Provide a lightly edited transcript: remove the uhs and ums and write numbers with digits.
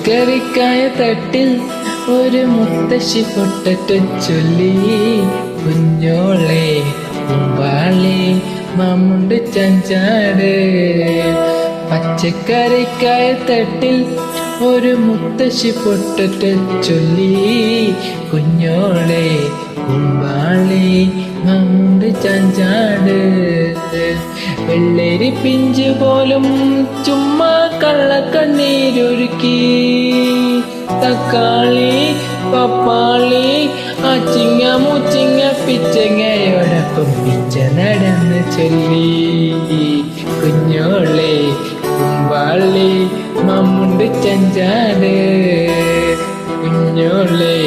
പച്ചക്കറിക്കായ തട്ടിൽ ഒരു മുത്തശ്ശി പൊട്ടറ്റ ചൊല്ലി. കുഞ്ഞോളെ കുമ്പാളെ മമ്മുണ്ട് ചഞ്ചാട്. പച്ചക്കറിക്കായ തട്ടിൽ ഒരു മുത്തശ്ശി പൊട്ടറ്റ ചൊല്ലി. കുഞ്ഞോളെ കുമ്പാളെ മമ്മുണ്ട് ചഞ്ചാട്. വെള്ളരി പിഞ്ച് പോലും ചുമ്മാ കള്ളക്കണ്ണീരൊരുക്കി. തക്കാളി പപ്പാളി അച്ചിങ്ങ മുച്ചിങ്ങ പിച്ചങ്ങയോടൊപ്പം പിച്ച നടന്ന് ചൊല്ലി. കുഞ്ഞോളെ കുമ്പാളി മമ്മുണ്ട് ചഞ്ചാട്. കുഞ്ഞോളെ